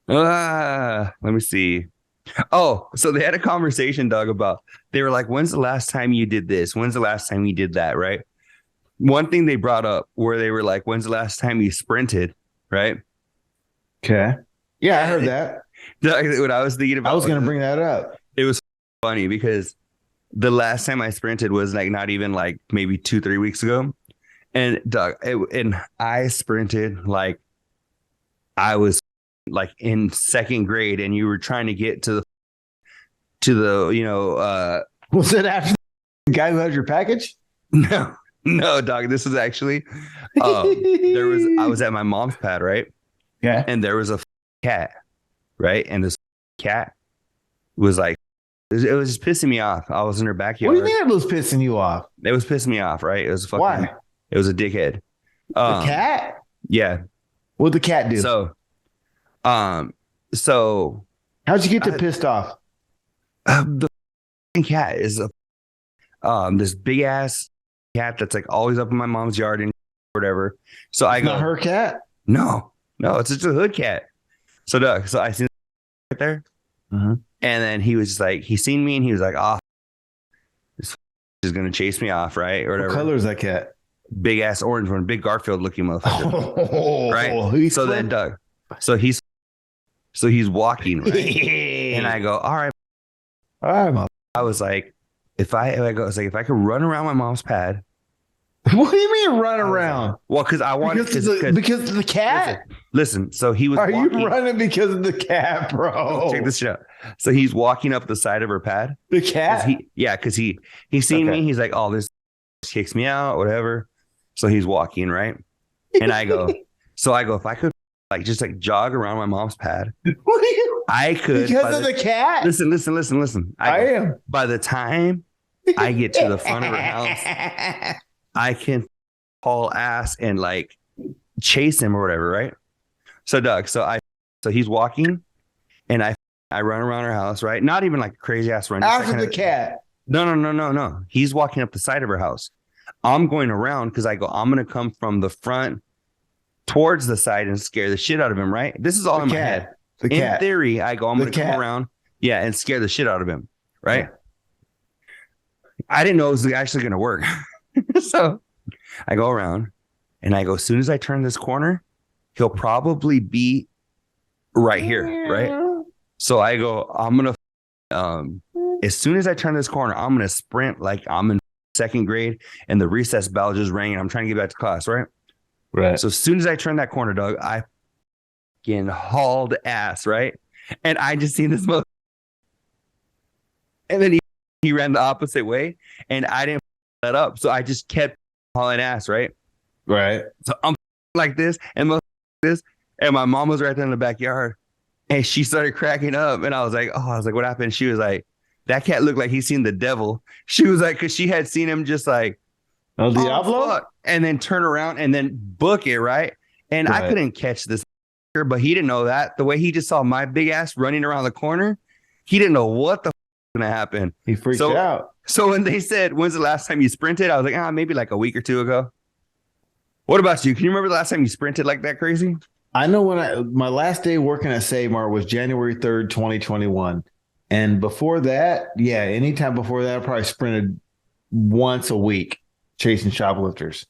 Let me see. Oh, so they had a conversation, Doug, about they were like, when's the last time you did this? When's the last time you did that? Right. One thing they brought up where they were like, when's the last time you sprinted? Right. Okay. Yeah, I heard that. Doug, what I was thinking about, I was going to bring that up. it was funny because the last time I sprinted was like not even like maybe 2-3 weeks ago. And Doug, and I sprinted like I was like in second grade, and you were trying to get to the Was it after the guy who had your package? no, Doug. This was actually I was at my mom's pad, right? Yeah. And there was a cat, right? And this cat was like, it was just pissing me off. I was in her backyard. What do you mean it was pissing you off? It was pissing me off, right? It was fucking. Why? It was a dickhead. The cat? Yeah. What'd the cat do? So How'd you get pissed off? the cat is this big ass cat that's like always up in my mom's yard and whatever. So I go, not her cat? no, it's just a hood cat. So Doug, so I seen right there, and then he was just like, he seen me and he was like, oh, this is gonna chase me off, right, or whatever. What color is that cat? Big ass orange one, big Garfield looking motherfucker. Oh, right. So then Doug, so he's walking, right? And I go, all right. I was like, if I could run around my mom's pad. What do you mean run around? Well, because I wanted because of the cat. Listen, so he was. Are walking, you running because of the cat, bro? Check this shit out. So he's walking up the side of her pad. The cat. Because he seen me. He's like, oh, this kicks me out, whatever. So he's walking, right? And I go, if I could like just like jog around my mom's pad, I could because of the cat. Listen. I am. By the time I get to the front of her house, I can haul ass and like chase him or whatever, right? So Doug, so he's walking, and I run around her house, right? Not even like a crazy ass run. After the cat. No. He's walking up the side of her house. I'm going around because I go, I'm going to come from the front towards the side and scare the shit out of him, right? This is all in my head. In theory, I go, I'm going to come around, and scare the shit out of him, right? Yeah. I didn't know it was actually going to work. So I go around, and I go, as soon as I turn this corner, he'll probably be right here, right? So I go, I'm going to, as soon as I turn this corner, I'm going to sprint like I'm in second grade, and the recess bell just rang, and I'm trying to get back to class, right? Right. So as soon as I turn that corner, Doug, I fucking hauled ass, right? And I just seen this mother, and then he ran the opposite way, and I didn't let up, so I just kept hauling ass, right? Right. So I'm like this, and this, and my mom was right there in the backyard, and she started cracking up, and I was like, what happened? She was like, that cat looked like he's seen the devil. She was like, because she had seen him just like, El Diablo, and then turn around and then book it, right? And I couldn't catch this, but he didn't know that. The way he just saw my big ass running around the corner, he didn't know what the was gonna happen. He freaked out. So when they said, "When's the last time you sprinted?" I was like, maybe like a week or two ago. What about you? Can you remember the last time you sprinted like that crazy? I know my last day working at Save Mart was January 3rd, 2021. And before that, anytime before that, I probably sprinted once a week chasing shoplifters.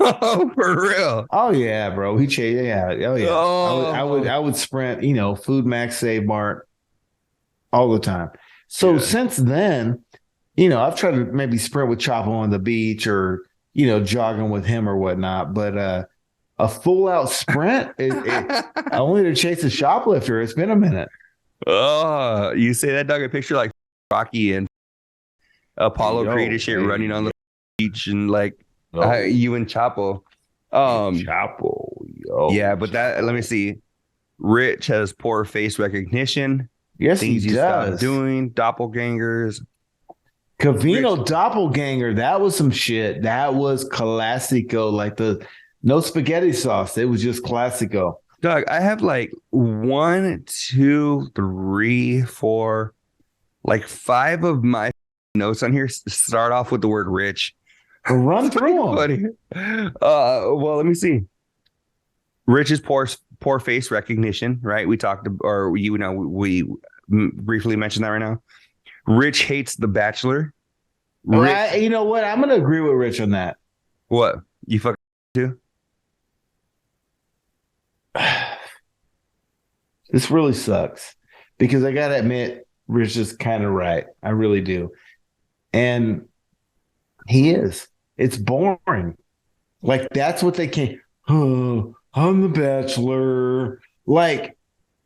Oh, for real? Oh yeah, bro. He chased. Yeah. Oh yeah. Oh. I would sprint. Food Max, Save Mart, all the time. So since then, I've tried to maybe sprint with Chapo on the beach or jogging with him or whatnot. But a full out sprint, only to chase a shoplifter. It's been a minute. Oh, you say that, Doug? A picture like Rocky and Apollo created shit running on the beach and like you and Chapo. Chapo, yo. Yeah, but that, let me see. Rich has poor face recognition. Yes, things he stopped does. doing doppelgangers. Covino doppelganger. That was some shit. That was classico. Like no spaghetti sauce. It was just classico. Doug, I have like 1, 2, 3, 4, like 5 of my notes on here start off with the word rich. Run through them. Well, let me see. Rich's poor face recognition, right? We talked, or we briefly mentioned that right now. Rich hates The Bachelor. Rich, You know what? I'm going to agree with Rich on that. what you fuck do? This really sucks because I got to admit, Rich is kind of right. I really do. And he is. It's boring. Like, that's what they came. Oh, I'm the Bachelor. Like,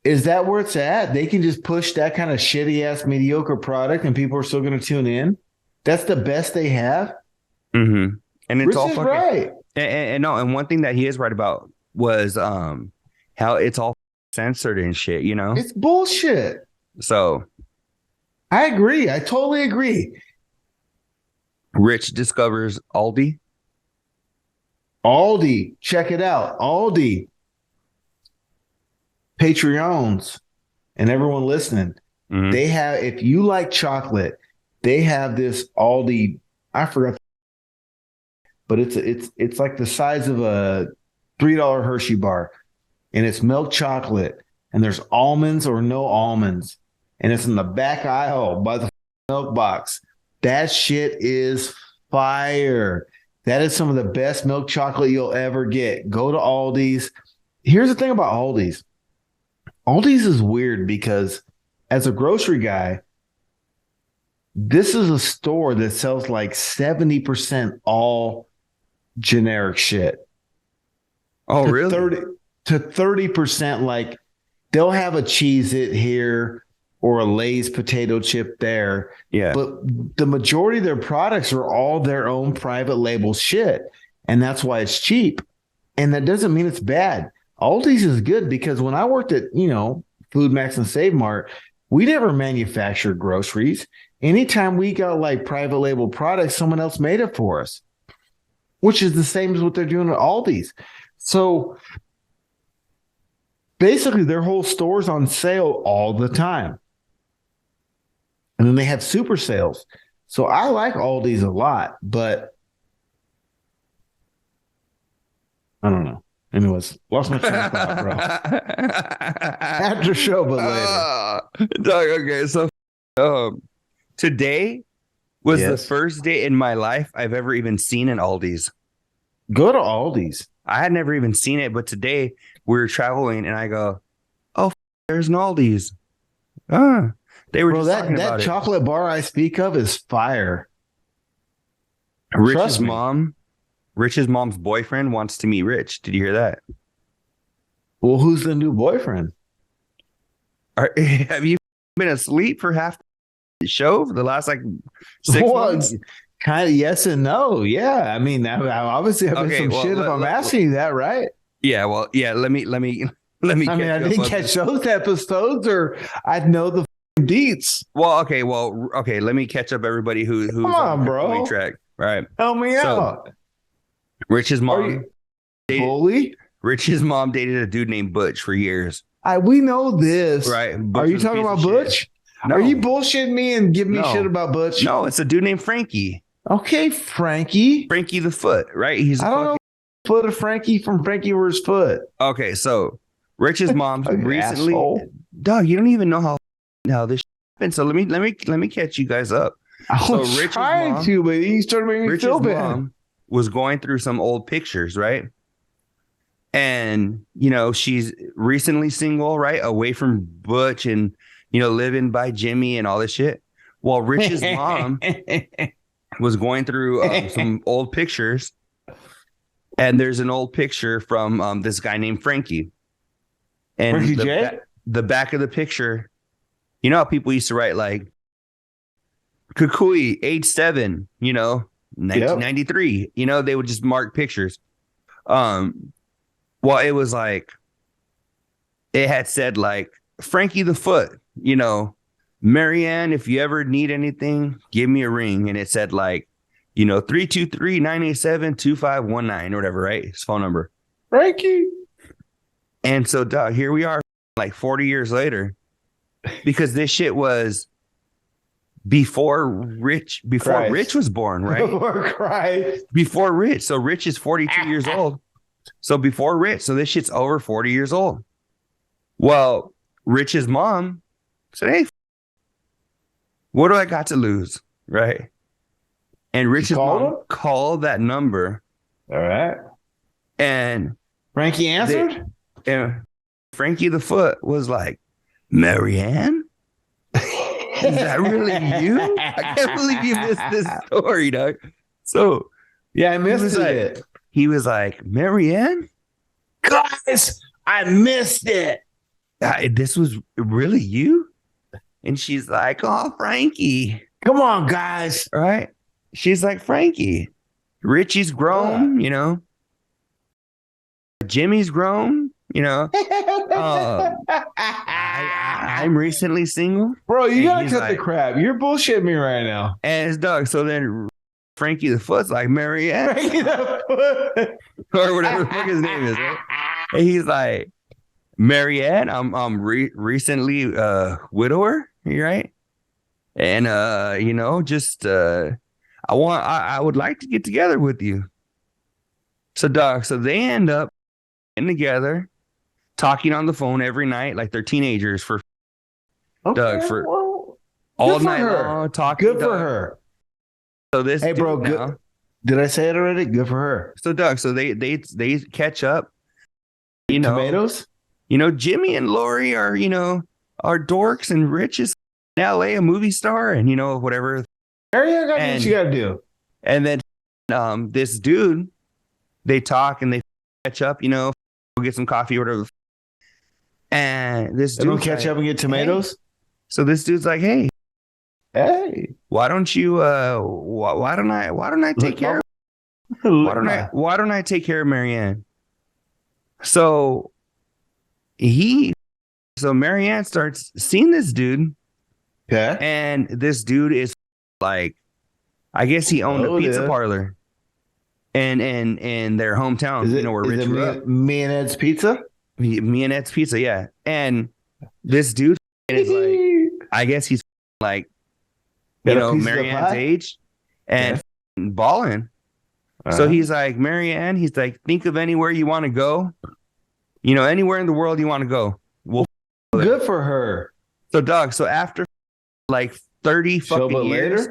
is that where it's at? They can just push that kind of shitty ass mediocre product and people are still going to tune in. That's the best they have. Mm-hmm. And it's Rich all is fucking right. and no, and one thing that he is right about was how it's all censored and shit, you know? It's bullshit. So I agree. I totally agree. Rich discovers Aldi. Aldi, check it out. Aldi, Patreons, and everyone listening. Mhm. They have, if you like chocolate, they have this Aldi. I forgot, but it's like the size of a $3 Hershey bar, and it's milk chocolate, and there's almonds or no almonds, and it's in the back aisle by the milk box. That shit is fire. That is some of the best milk chocolate you'll ever get. Go to Aldi's. Here's the thing about Aldi's. Aldi's is weird because as a grocery guy, this is a store that sells like 70% all generic shit. Oh, to really? 30% like they'll have a Cheez-It here or a Lay's potato chip there. Yeah. But the majority of their products are all their own private label shit. And that's why it's cheap. And that doesn't mean it's bad. Aldi's is good because when I worked at, Food Max and Save Mart, we never manufactured groceries. Anytime we got like private label products, someone else made it for us, which is the same as what they're doing at Aldi's. So basically their whole store's on sale all the time. And then they have super sales. So I like Aldi's a lot, but I don't know. Anyways, lost my train of thought, bro. After show, but later. Dog, okay, so today was the first day in my life I've ever even seen an Aldi's. Go to Aldi's. I had never even seen it, but today we were traveling and I go, oh, there's an Aldi's. They were Bro, just talking about that chocolate bar I speak of is fire. Rich's mom's boyfriend wants to meet Rich. Did you hear that? Well, who's the new boyfriend? Have you been asleep for half the show for the last 6 months? Kind of yes and no. Yeah. I mean, I obviously have been some shit if I'm asking you that, right? Yeah. Well, yeah. Let me. I mean, I didn't catch those episodes, or I'd know the deets. Well, okay. Let me catch up everybody who's come on, bro. Track. Right. Help me out. Rich's mom. Bully? Rich's mom dated a dude named Butch for years. We know this. Right. Are you talking about Butch? No. Are you bullshitting me and giving me shit about Butch? No, it's a dude named Frankie. Okay, Frankie. Frankie the Foot, right? I don't know foot of Frankie from Frankie Where's Foot. Okay, so Rich's mom recently. Dog, you don't even know how this happened. So let me catch you guys up. I was trying to, but you started making me feel bad. Mom was going through some old pictures, right? And she's recently single, right? Away from Butch and living by Jimmy and all this shit. While Rich's mom was going through some old pictures, and there's an old picture from this guy named Frankie. And Frankie the back of the picture, how people used to write like Kukui, age 7, 1993. They would just mark pictures. Well, it was like it had said like Frankie the Foot, Marianne, if you ever need anything, give me a ring. And it said like, 323-987-2519 or whatever, right? His phone number. Frankie. And so, here we are like 40 years later, because this shit was before Rich was born, right? Before Christ. Before Rich. So Rich is 42 years old. So before Rich, so this shit's over 40 years old. Well, Rich's mom said, "Hey, what do I got to lose?" Right? And Rich's mom called that number. All right. And Frankie answered? And Frankie the Foot was like, "Marianne? Is that really you? I can't believe you missed this story, dog." So yeah, I missed it. He was like, "Marianne? Guys, I missed it. This was really you?" And she's like, "Oh, Frankie. Come on, guys." Right? She's like, "Frankie, Richie's grown, you know. Jimmy's grown, you know. I'm recently single." Bro, you gotta cut the crap. You're bullshitting me right now. And it's Doug. So then Frankie the Foot's like, "Marianne." Frankie the Foot. Or whatever the fuck his name is. Right? And he's like, "Marianne, I'm recently widower, right? And you know, just I would like to get together with you." So Doug, so they end up getting together, talking on the phone every night like they're teenagers for Doug for all night long, talking. Good for her. So this, hey bro, good. Did I say it already? Good for her. So Doug, so they catch up. You know, tomatoes. You know, Jimmy and Lori are dorks, and Rich is in LA, a movie star, and you know whatever. Area got what you gotta do. And then this dude, they talk and they catch up. You know, go get some coffee or whatever. And this dude don't catch up and get tomatoes. Hey. So this dude's like, "Hey, why don't you? Why don't I take care? Why don't I take care of Marianne?" So Marianne starts seeing this dude. Okay. And this dude is like, I guess he owned a pizza parlor in their hometown. You know where Rich grew up. Me and Ed's Pizza. Me and Ed's Pizza, yeah. And this dude is like, I guess he's like, you know, Marianne's age and balling. So he's like, "Marianne," he's like, "think of anywhere you want to go. You know, anywhere in the world you want to go. We'll good for her." So Doug, so after like 30 fucking years,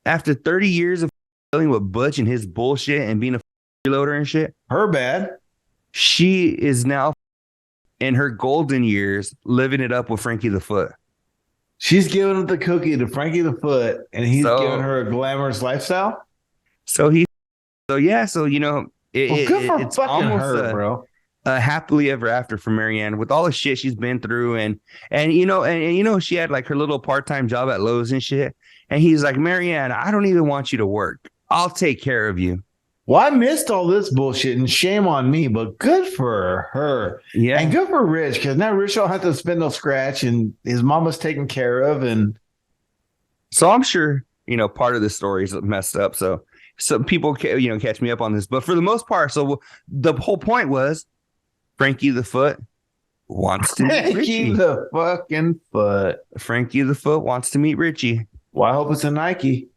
after 30 years of dealing with Butch and his bullshit and being a freeloader and shit, her bad. She is now in her golden years living it up with Frankie the Foot. She's giving the cookie to Frankie the Foot, and he's giving her a glamorous lifestyle. So you know, it's fucking almost her, bro. Happily ever after for Marianne with all the shit she's been through, and you know she had like her little part-time job at Lowe's and shit, and he's like, "Marianne, I don't even want you to work. I'll take care of you." Well, I missed all this bullshit, and shame on me, but good for her. Yeah, and good for Rich, because now Rich don't have to spend no scratch, and his mama's taken care of, and so I'm sure part of the story is messed up. So some people catch me up on this, but for the most part, so the whole point was, Frankie the Foot wants to meet Richie. The fucking Foot. Frankie the Foot wants to meet Richie. Well, I hope it's a Nike.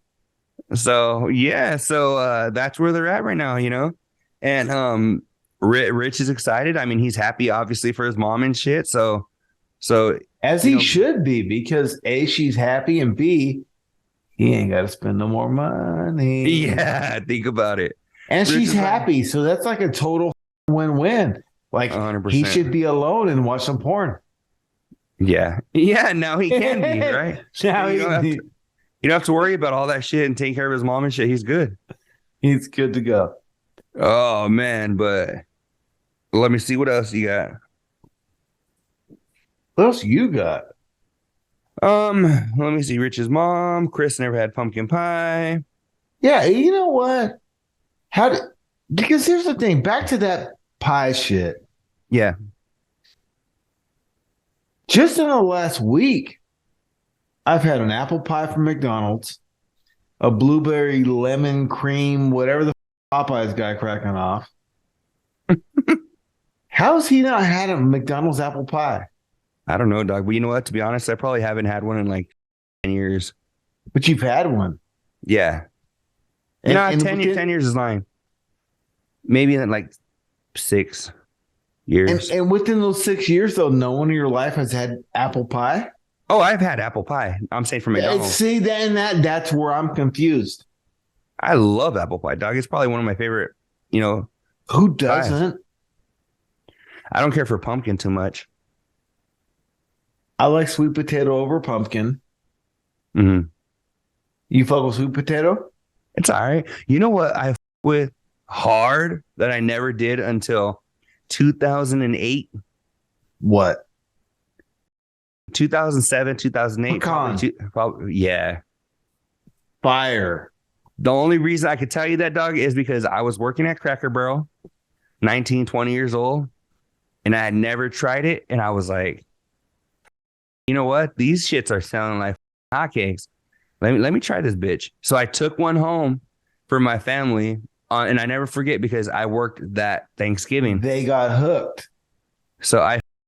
So yeah, that's where they're at right now, and Rich is excited. I mean, he's happy obviously for his mom and shit. So as he should be, because A, she's happy, and B, he ain't got to spend no more money. Yeah, think about it. And Rich she's happy, so that's like a total win-win. Like 100%. He should be alone and watch some porn. Yeah. Now he can be, right? Now you don't have to worry about all that shit and take care of his mom and shit. He's good. He's good to go. Oh man, but let me see what else you got. What else you got? Let me see. Rich's mom. Chris never had pumpkin pie. Yeah, you know what? Because here's the thing. Back to that pie shit. Yeah. Just in the last week, I've had an apple pie from McDonald's, a blueberry lemon cream, whatever the Popeyes guy cracking off. How's he not had a McDonald's apple pie? I don't know, dog. But you know what? To be honest, I probably haven't had one in like 10 years. But you've had one. Yeah. 10 years is lying. Maybe in like 6 years. And within those 6 years, though, no one in your life has had apple pie. Oh, I've had apple pie. I'm saying from McDonald's. See, that's where I'm confused. I love apple pie, dog. It's probably one of my favorite, Who pies. doesn't? I don't care for pumpkin too much. I like sweet potato over pumpkin. Mm-hmm. You fuck with sweet potato? It's all right. You know what I with hard that I never did until 2008, What? 2007, 2008. Probably, yeah. Fire. The only reason I could tell you that, dog, is because I was working at Cracker Barrel, 19, 20 years old, and I had never tried it. And I was like, you know what? These shits are selling like hotcakes. Let me try this bitch. So I took one home for my family, and I never forget because I worked that Thanksgiving. They got hooked. So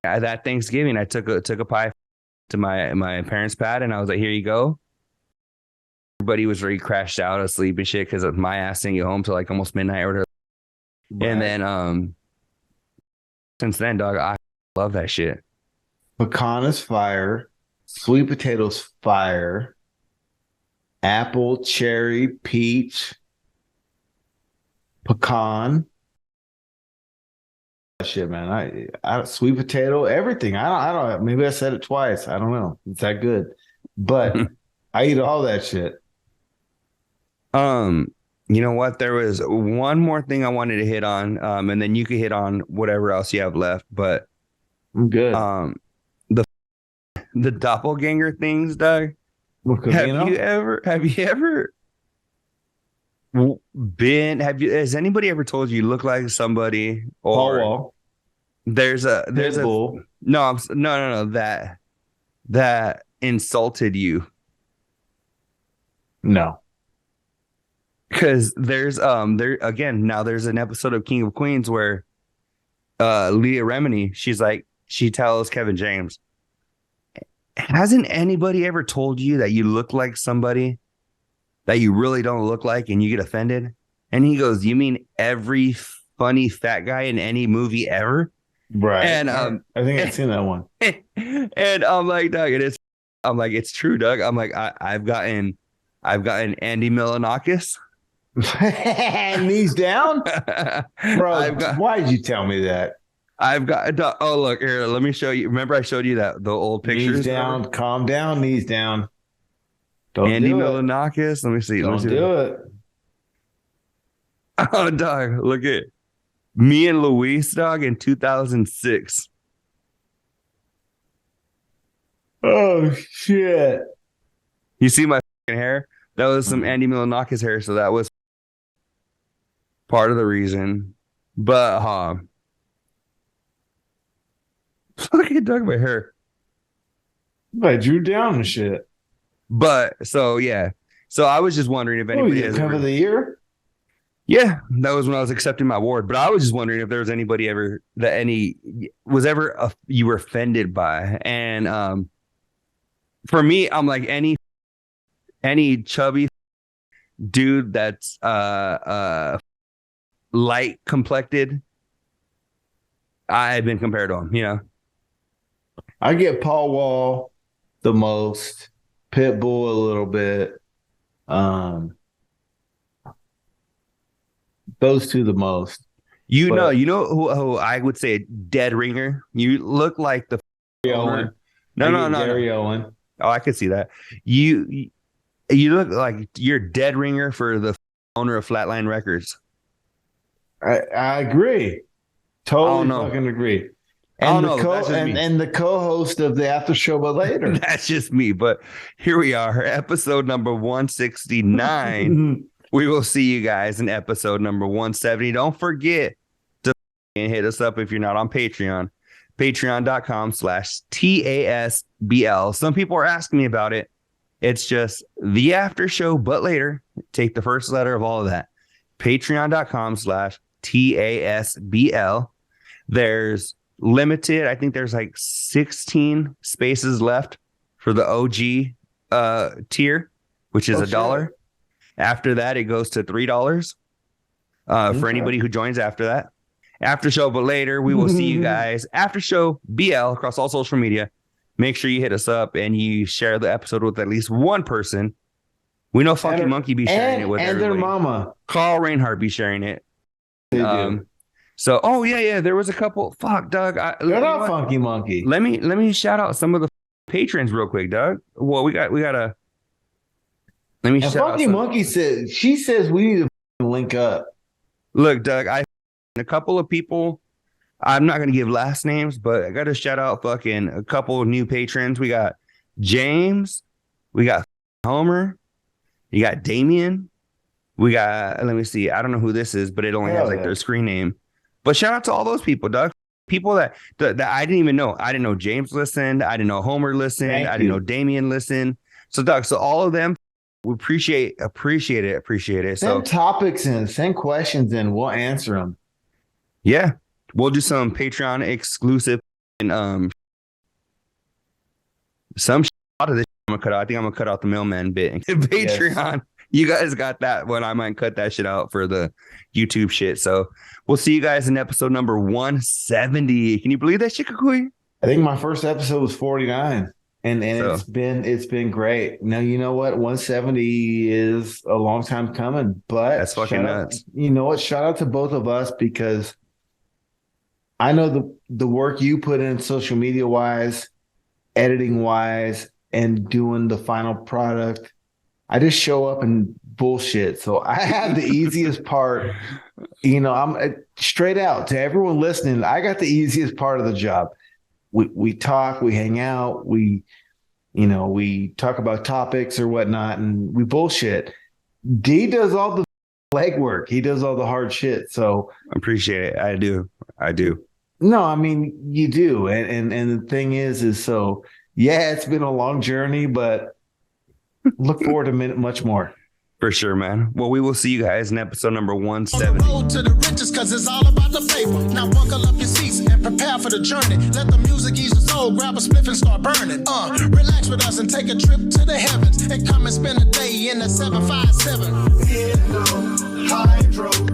that Thanksgiving, I took a pie to my parents' pad, and I was like, here you go. Everybody was already crashed out asleep and shit because of my ass didn't get home till like almost midnight or whatever. Right. And then since then, dog, I love that shit. Pecan is fire. Sweet potatoes fire. Apple, cherry, peach, pecan. Shit, man. I sweet potato, everything. I don't. Maybe I said it twice. I don't know. It's that good, but I eat all that shit. You know what? There was one more thing I wanted to hit on, and then you could hit on whatever else you have left. But I'm good. The doppelganger things, Doug. Has anybody ever told you look like somebody? Or Paul there's a Pitbull. no that insulted you? No. Because there's there's an episode of King of Queens where Leah Remini, she tells Kevin James, hasn't anybody ever told you that you look like somebody that you really don't look like, and you get offended? And he goes, you mean every funny fat guy in any movie ever? Right. And I think I've seen that one. And I'm like, Doug, it's true, Doug. I'm like, I've gotten Andy Milonakis. Knees down? Bro, why did you tell me that? I've got, oh, look here, let me show you. Remember I showed you the old pictures? Knees down, calm down, knees down. Don't Andy do Milonakis. Let me see. Don't do it. Oh, dog, look at me and Luis, dog, in 2006. Oh, shit. You see my hair? That was some Andy Milonakis hair, so that was part of the reason. But look at Doug, my hair. I drew down the shit. But so yeah, so I was just wendering if anybody has cover the year. Yeah, that was when I was accepting my award. But I was just wondering if there was anybody you were offended by. And for me, I'm like any chubby dude that's light complected, I've been compared to him. I get Paul Wall the most, Pitbull a little bit. Those two the most. You know who I would say a dead ringer. You look like the Owen. No. Gary Owen. Oh, I could see that. You look like you're dead ringer for the owner of Flatline Records. I agree. Totally fucking agree. And the co-host of the After Show But Later. That's just me. But here we are, episode number 169. We will see you guys in episode number 170. Don't forget to hit us up if you're not on Patreon. Patreon.com/TASBL. Some people are asking me about it. It's just the After Show But Later. Take the first letter of all of that. Patreon.com/TASBL. There's limited. I think there's like 16 spaces left for the OG tier, which is $1. After that, it goes to $3 for anybody who joins after that. After show, but later we will see you guys after show BL across all social media. Make sure you hit us up and you share the episode with at least one person. We know Funky Monkey be sharing it with everybody. And their mama. Carl Reinhardt be sharing it. They do. So, there was a couple. Fuck, Doug. Shout out Funky Monkey. Let me shout out some of the patrons real quick, Doug. Well, we gotta. Let me shout Funky out Monkey says we need to link up. Look, Doug, a couple of people. I'm not gonna give last names, but I gotta shout out fucking a couple of new patrons. We got James, we got Homer, you got Damien, we got. Let me see. I don't know who this is, but it only has like their screen name. But shout out to all those people, Doug. People that I didn't even know. I didn't know James listened. I didn't know Homer listened. I didn't know Damien listened. So, Doug, all of them, we appreciate it. Send topics in, send questions in. We'll answer them. Yeah. We'll do some Patreon exclusive and some out of this I'm gonna cut out. I think I'm gonna cut out the mailman bit. Patreon. Yes. You guys got that one. I might cut that shit out for the YouTube shit. So we'll see you guys in episode number 170. Can you believe that shit, Kukui? I think my first episode was 49. And so, it's been great. Now, you know what? 170 is a long time coming, but that's fucking nuts. You know what? Shout out to both of us, because I know the work you put in social media wise, editing wise, and doing the final product. I just show up and bullshit. So I have the easiest part. You know, I'm straight out to everyone listening. I got the easiest part of the job. We talk, we hang out, we talk about topics or whatnot, and we bullshit. D does all the legwork. He does all the hard shit. So I appreciate it. I do. No, I mean, you do. And the thing is so, yeah, it's been a long journey, but look forward to much more. For sure, man. Well, we will see you guys in episode number 170. On the road to the riches, cause it's all about the paper. Now buckle up your seats and prepare for the journey. Let the music ease your soul, grab a spliff and start burning. Relax with us and take a trip to the heavens. And come and spend a day in the 757. Hydro.